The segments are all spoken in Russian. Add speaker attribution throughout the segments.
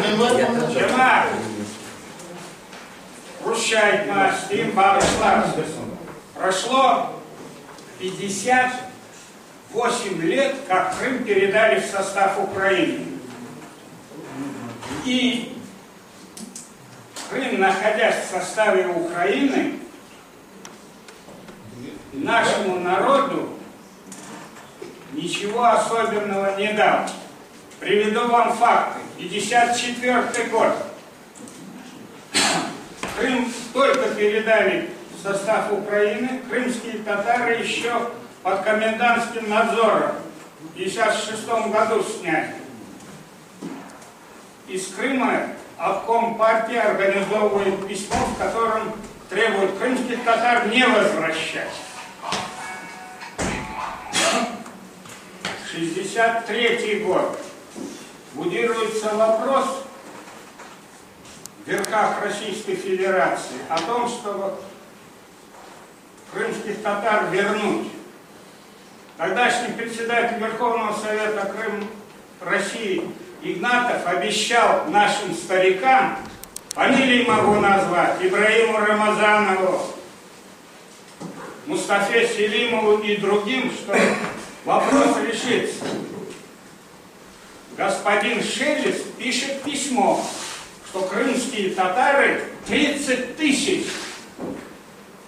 Speaker 1: Жена, прощай, мать, им барышла. Прошло 58 лет, как Крым передали в состав Украины. И Крым, находясь в составе Украины, нашему народу ничего особенного не дал. Приведу вам факты. 54 год. Крым только передали в состав Украины, крымские татары еще под комендантским надзором в 1956 году сняли. Из Крыма обком партии организовывает письмо, в котором требует крымских татар не возвращать. 1963 год. Будируется вопрос в верхах Российской Федерации о том, чтобы крымских татар вернуть. Тогдашний председатель Верховного Совета Крым России Игнатов обещал нашим старикам, фамилии могу назвать, Ибраиму Рамазанову, Мустафе Селимову и другим, что вопрос решится. Господин Шелест пишет письмо, что крымские татары 30 тысяч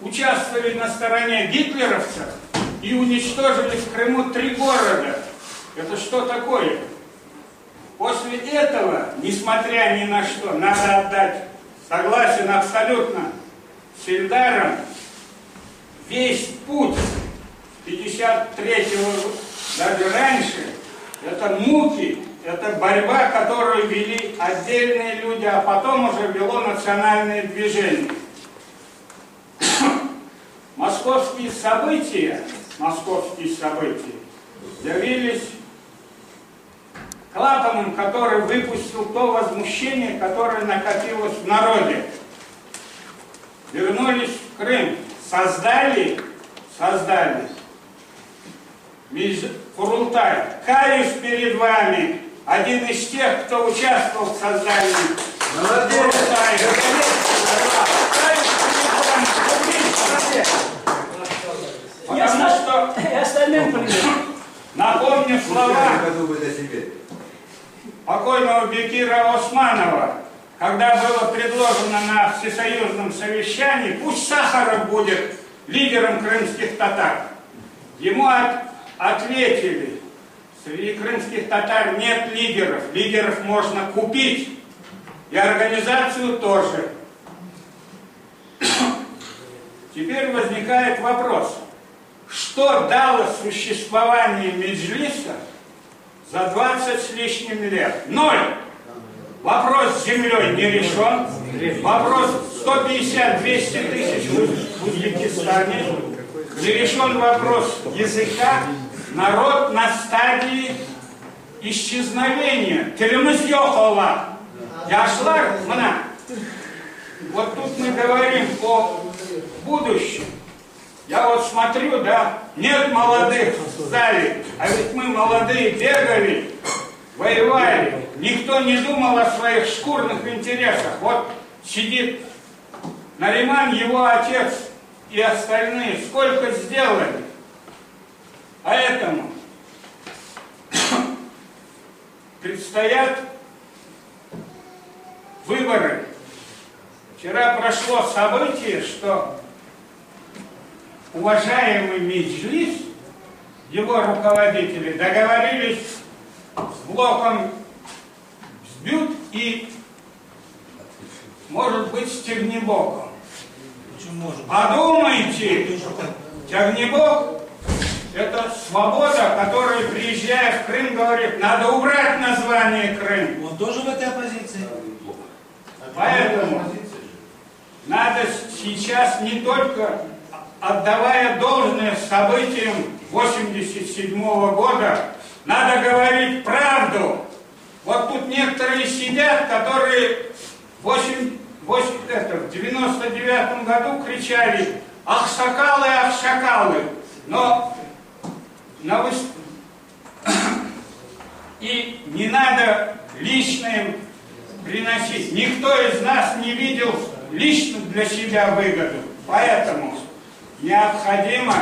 Speaker 1: участвовали на стороне гитлеровцев и уничтожили в Крыму 3 города. Это что такое? После этого, несмотря ни на что, надо отдать, согласен абсолютно с Ильдаром, весь путь 53-го, даже раньше, это муки, это борьба, которую вели отдельные люди, а потом уже вело национальное движение. Московские события явились клапаном, который выпустил то возмущение, которое накопилось в народе. Вернулись в Крым, создали Курултай. Каюсь перед вами, один из тех, кто участвовал в создании Курултая. Потому что напомню слова покойного Бекира Османова, когда было предложено на всесоюзном совещании, пусть Сахаров будет лидером крымских татар. Ему ответили, среди крымских татар нет лидеров, лидеров можно купить, и организацию тоже. Теперь возникает вопрос, что дало существование Меджлиса за 20 с лишним лет? 0. Вопрос с землей не решен. Вопрос 150-200 тысяч в Узбекистане. Не решен вопрос языка. Народ на стадии исчезновения. Телемызьёхола. Яшлар, мна. Вот тут мы говорим о будущем. Я вот смотрю, да, нет молодых в зале, а ведь мы молодые бегали, воевали, никто не думал о своих шкурных интересах. Вот сидит Нариман, его отец и остальные, сколько сделали. Поэтому предстоят выборы. Вчера прошло событие, что уважаемый Меджлис, его руководители договорились с блоком Сбют и, может быть, с Тягнебоком. Подумайте, Тягнебок — это свобода, которая, приезжая в Крым, говорит, надо убрать название Крым.
Speaker 2: Он тоже в этой оппозиции.
Speaker 1: Поэтому надо сейчас не только, отдавая должное событиям 1987 года, надо говорить правду. Вот тут некоторые сидят, которые в 99 году кричали «Ахшакалы, ахшакалы!» Но и не надо личным приносить. Никто из нас не видел лично для себя выгоду. Поэтому необходимо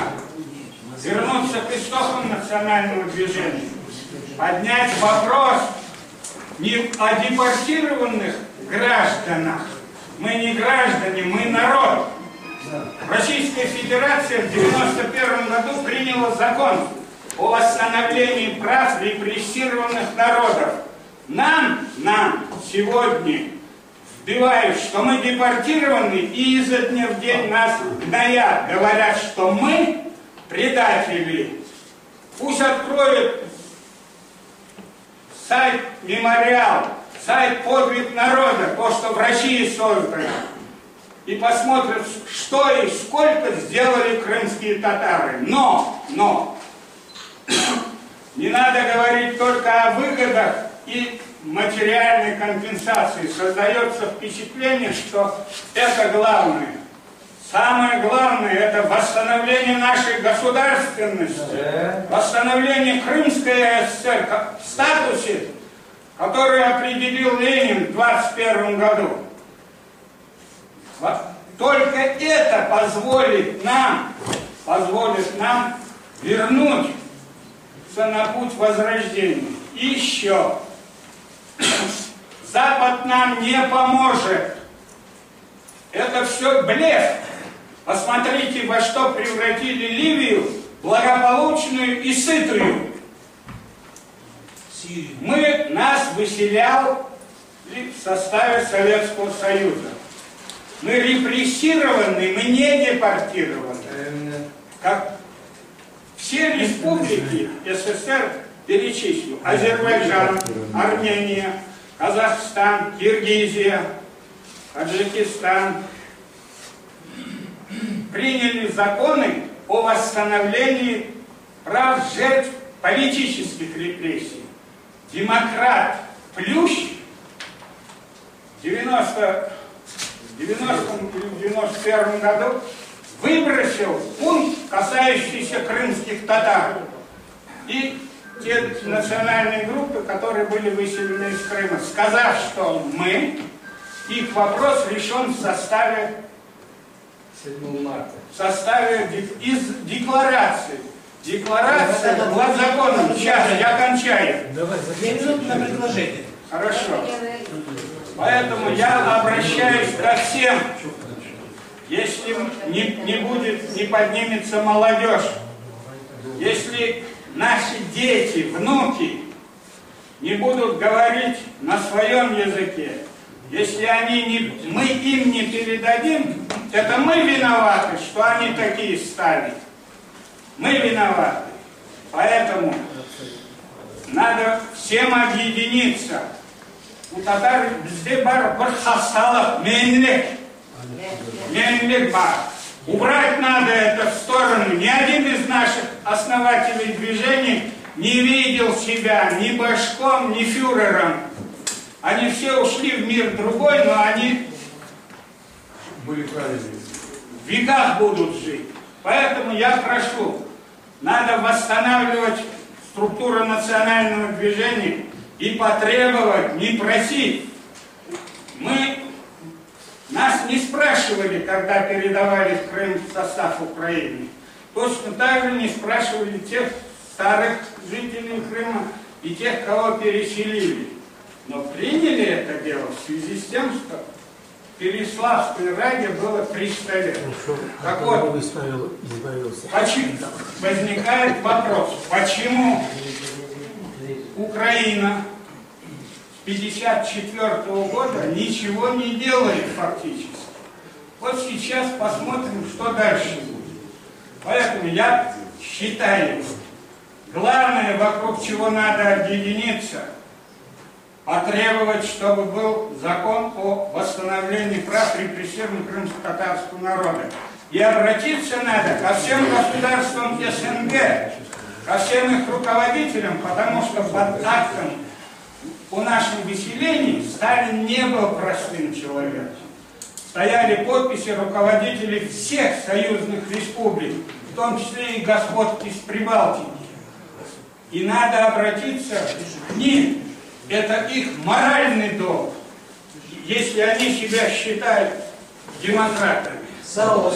Speaker 1: вернуться к истокам национального движения, поднять вопрос не о депортированных гражданах. Мы не граждане, мы народ. Российская Федерация в 1991 году приняла закон о восстановлении прав репрессированных народов. Нам сегодня вбивают, что мы депортированы, и изо дня в день нас гноят, говорят, что мы предатели. Пусть откроют сайт «Мемориал», сайт «Подвиг народа», то, что в России создано, и посмотрят, что и сколько сделали крымские татары. Но не надо говорить только о выгодах и материальной компенсации. Создается впечатление, что это главное. Самое главное – это восстановление нашей государственности, восстановление Крымской ССР в статусе, который определил Ленин в 1921 году. Только это позволит нам вернуться на путь возрождения. И еще. Запад нам не поможет. Это все блеф. Посмотрите, во что превратили Ливию, благополучную и сытую. Нас выселяли в составе Советского Союза. Мы репрессированы, мы не депортированы. Как все республики СССР перечислю. Азербайджан, Армения, Казахстан, Киргизия, Таджикистан приняли законы о восстановлении прав жертв политических репрессий. Демократ Плющ в 91 году выбросил пункт, касающийся крымских татар и те национальные группы, которые были выселены из Крыма, сказав, что их вопрос решен в составе из декларации. Декларация была законом. Сейчас я кончаю.
Speaker 2: Давай, 2 минуты на предложение.
Speaker 1: Хорошо. Поэтому я обращаюсь ко всем. Если не поднимется молодежь, если наши дети, внуки не будут говорить на своем языке, если мы им не передадим, это мы виноваты, что они такие стали. Мы виноваты. Поэтому надо всем объединиться. У татар бізде бар бір хасталық, менлік бар. Убрать надо это в сторону. Ни один из наших основателей движений не видел себя ни башком, ни фюрером. Они все ушли в мир другой, но они были правильными. В веках будут жить. Поэтому я прошу, надо восстанавливать структуру национального движения и потребовать, не просить. Нас не спрашивали, когда передавали Крым в состав Украины. Точно так же не спрашивали тех старых жителей Крыма и тех, кого переселили. Но приняли это дело в связи с тем, что в Переславской Раде было 300 лет. Так вот, возникает вопрос, почему Украина с 1954 года ничего не делает фактически. Вот сейчас посмотрим, что дальше будет. Поэтому я считаю, главное, вокруг чего надо объединиться, потребовать, чтобы был закон о восстановлении прав репрессированных крымско-татарского народа. И обратиться надо ко всем государствам СНГ, ко всем их руководителям, потому что под актом о нашем выселении Сталин не был простым человеком. Стояли подписи руководителей всех союзных республик, в том числе и господ из Прибалтики. И надо обратиться к ним. Это их моральный долг. если они себя считают демократами.
Speaker 2: Сало.